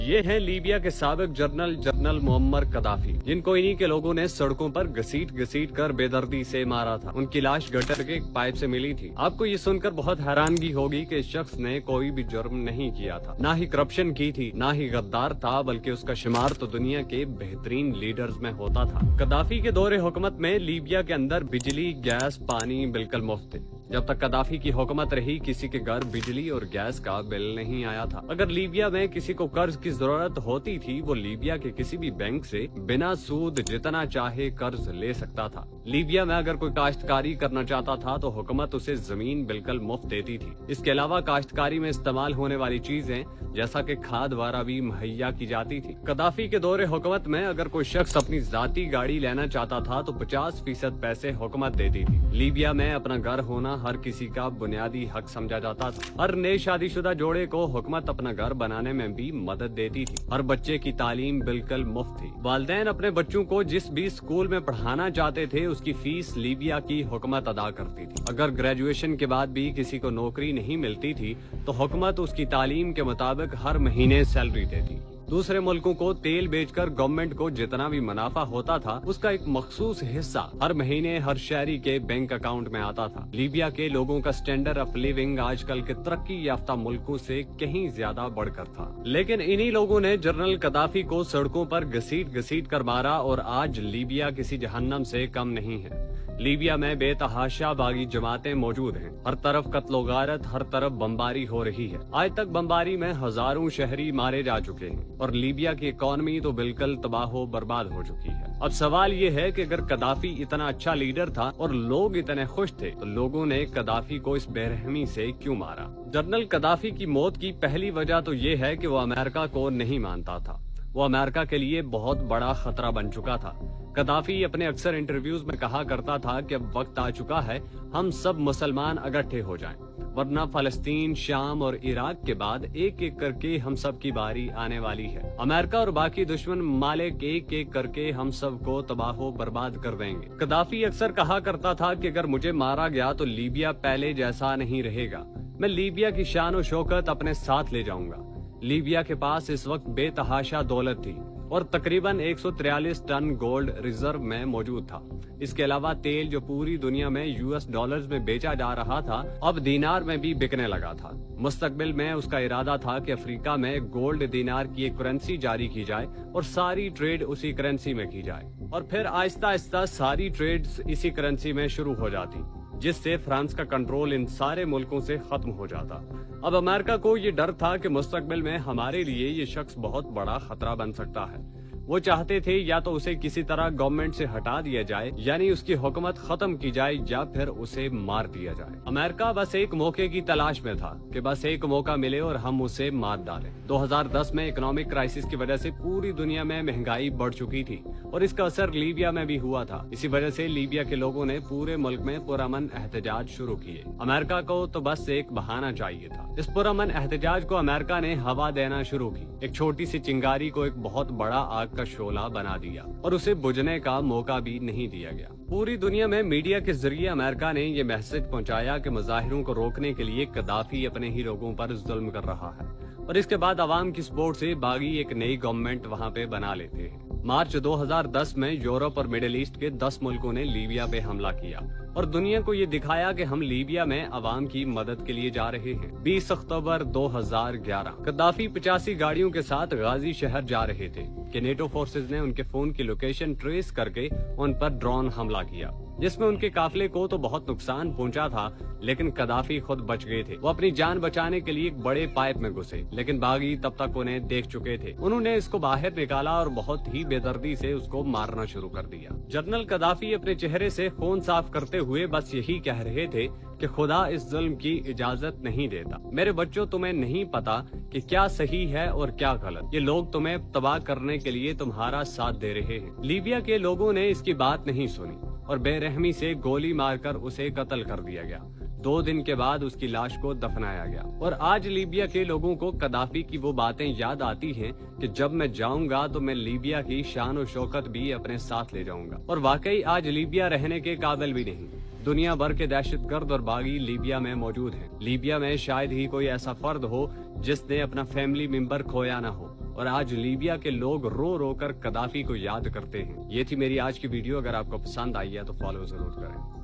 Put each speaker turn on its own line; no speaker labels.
ये हैं लीबिया के साबिक जनरल मुअम्मर कदाफी, जिनको इन्हीं के लोगों ने सड़कों पर घसीट कर बेदर्दी से मारा था। उनकी लाश गटर के एक पाइप से मिली थी। आपको ये सुनकर बहुत हैरानगी होगी कि इस शख्स ने कोई भी जुर्म नहीं किया था, ना ही करप्शन की थी, ना ही गद्दार था, बल्कि उसका शुमार तो दुनिया के बेहतरीन लीडर्स में होता था। कदाफी के दौरे हुकूमत में लीबिया के अंदर बिजली, गैस, पानी बिल्कुल मुफ्त थे। जब तक कदाफी की हुकूमत रही, किसी के घर बिजली और गैस का बिल नहीं आया था। अगर लीबिया में किसी को कर्ज की जरूरत होती थी, वो लीबिया के किसी भी बैंक से बिना सूद जितना चाहे कर्ज ले सकता था। लीबिया में अगर कोई काश्तकारी करना चाहता था तो हुकूमत उसे जमीन बिल्कुल मुफ्त देती थी। इसके अलावा काश्तकारी में इस्तेमाल होने वाली चीजें जैसा कि खाद वगैरह भी मुहैया की जाती थी। कदाफी के दौरे हुकूमत में अगर कोई शख्स अपनी जाती गाड़ी लेना चाहता था तो 50% पैसे हुकूमत देती थी। लीबिया में अपना घर होना हर किसी का बुनियादी हक समझा जाता था। हर नए शादीशुदा जोड़े को हुकूमत अपना घर बनाने में भी मदद देती थी। हर बच्चे की तालीम बिल्कुल मुफ्त थी। वालिदैन अपने बच्चों को जिस भी स्कूल में पढ़ाना चाहते थे उसकी फीस लीबिया की हुकूमत अदा करती थी। अगर ग्रेजुएशन के बाद भी किसी को नौकरी नहीं मिलती थी तो हुकूमत उसकी तालीम के मुताबिक हर महीने सैलरी देती। दूसरे मुल्कों को तेल बेचकर गवर्नमेंट को जितना भी मुनाफा होता था उसका एक मखसूस हिस्सा हर महीने हर शहरी के बैंक अकाउंट में आता था। लीबिया के लोगों का स्टैंडर्ड ऑफ लिविंग आजकल के तरक्की याफ्ता मुल्कों से कहीं ज्यादा बढ़कर था। लेकिन इन्हीं लोगों ने जनरल कदाफी को सड़कों पर घसीट कर मारा और आज लीबिया किसी जहन्नम से कम नहीं है। लीबिया में बेतहाशा बागी जमातें मौजूद हैं। हर तरफ कत्लो गारत, हर तरफ बमबारी हो रही है। आज तक बमबारी में हजारों शहरी मारे जा चुके हैं और लीबिया की इकॉनमी तो बिल्कुल तबाह बर्बाद हो चुकी है। अब सवाल ये है कि अगर कदाफी इतना अच्छा लीडर था और लोग इतने खुश थे तो लोगों ने कदाफी को इस बेरहमी से क्यों मारा? जनरल कदाफी की मौत की पहली वजह तो ये है कि वो अमेरिका को नहीं मानता था। वो अमेरिका के लिए बहुत बड़ा खतरा बन चुका था। कदाफी अपने अक्सर इंटरव्यूज में कहा करता था कि अब वक्त आ चुका है हम सब मुसलमान इकट्ठे हो जाएं, वरना फलस्तीन, शाम और इराक के बाद एक एक करके हम सब की बारी आने वाली है। अमेरिका और बाकी दुश्मन मालिक एक एक करके हम सब को तबाह बर्बाद कर देंगे। कदाफी अक्सर कहा करता था कि अगर मुझे मारा गया तो लीबिया पहले जैसा नहीं रहेगा। मैं लीबिया की शान और शौकत अपने साथ ले जाऊंगा। लीबिया के पास इस वक्त बेतहाशा दौलत थी और तकरीबन 143 टन गोल्ड रिजर्व में मौजूद था। इसके अलावा तेल जो पूरी दुनिया में यूएस डॉलर्स में बेचा जा रहा था अब दीनार में भी बिकने लगा था। मुस्तकबिल में उसका इरादा था कि अफ्रीका में गोल्ड दीनार की एक करेंसी जारी की जाए और सारी ट्रेड उसी करेंसी में की जाए और फिर आहिस्ता आहिस्ता सारी ट्रेड्स इसी करेंसी में शुरू हो जाती, जिससे फ्रांस का कंट्रोल इन सारे मुल्कों से खत्म हो जाता। अब अमेरिका को ये डर था कि मुस्तकबिल में हमारे लिए ये शख्स बहुत बड़ा खतरा बन सकता है। वो चाहते थे या तो उसे किसी तरह गवर्नमेंट से हटा दिया जाए, यानी उसकी हुकूमत खत्म की जाए, या फिर उसे मार दिया जाए। अमेरिका बस एक मौके की तलाश में था कि बस एक मौका मिले और हम उसे मार डालें। 2010 में इकोनॉमिक क्राइसिस की वजह से पूरी दुनिया में महंगाई बढ़ चुकी थी और इसका असर लीबिया में भी हुआ था। इसी वजह से लीबिया के लोगों ने पूरे मुल्क में पुरअमन एहतजाज शुरू किए। अमेरिका को तो बस एक बहाना चाहिए था। इस पुरअमन एहतजाज को अमेरिका ने हवा देना शुरू की। एक छोटी सी चिंगारी को एक बहुत बड़ा आग का शोला बना दिया और उसे बुझने का मौका भी नहीं दिया गया। पूरी दुनिया में मीडिया के जरिए अमेरिका ने ये मैसेज पहुंचाया कि मुजाहिरों को रोकने के लिए कदाफी अपने ही लोगों पर जुल्म कर रहा है और इसके बाद अवाम की सपोर्ट से बागी एक नई गवर्नमेंट वहां पे बना लेते हैं। मार्च 2010 में यूरोप और मिडिल ईस्ट के 10 मुल्कों ने लीबिया पे हमला किया और दुनिया को ये दिखाया कि हम लीबिया में अवाम की मदद के लिए जा रहे हैं। 20 अक्टूबर 2011 कदाफी 85 गाड़ियों के साथ गाजी शहर जा रहे थे कि नेटो फोर्सेज ने उनके फोन की लोकेशन ट्रेस करके उन पर ड्रोन हमला किया, जिसमें उनके काफिले को तो बहुत नुकसान पहुंचा था, लेकिन कदाफी खुद बच गए थे। वो अपनी जान बचाने के लिए एक बड़े पाइप में घुसे, लेकिन बागी तब तक उन्हें देख चुके थे। उन्होंने इसको बाहर निकाला और बहुत ही बेदर्दी से उसको मारना शुरू कर दिया। जनरल कदाफी अपने चेहरे से खून साफ करते हुए बस यही कह रहे थे कि खुदा इस जुल्म की इजाजत नहीं देता। मेरे बच्चों, तुम्हें नहीं पता कि क्या सही है और क्या गलत। ये लोग तुम्हें तबाह करने के लिए तुम्हारा साथ दे रहे हैं। लीबिया के लोगों ने इसकी बात नहीं सुनी और बेरहमी से गोली मारकर उसे कत्ल कर दिया गया। 2 दिन के बाद उसकी लाश को दफनाया गया और आज लीबिया के लोगों को कदाफी की वो बातें याद आती हैं कि जब मैं जाऊंगा तो मैं लीबिया की शान और शौकत भी अपने साथ ले जाऊंगा। और वाकई आज लीबिया रहने के काबिल भी नहीं। दुनिया भर के दहशतगर्द और बागी लीबिया में मौजूद हैं। लीबिया में शायद ही कोई ऐसा फर्द हो जिसने अपना फैमिली मेंबर खोया ना हो। اور آج لیبیا کے لوگ رو رو کر قذافی کو یاد کرتے ہیں۔ یہ تھی میری آج کی ویڈیو، اگر آپ کو پسند آئی ہے تو فالو ضرور کریں۔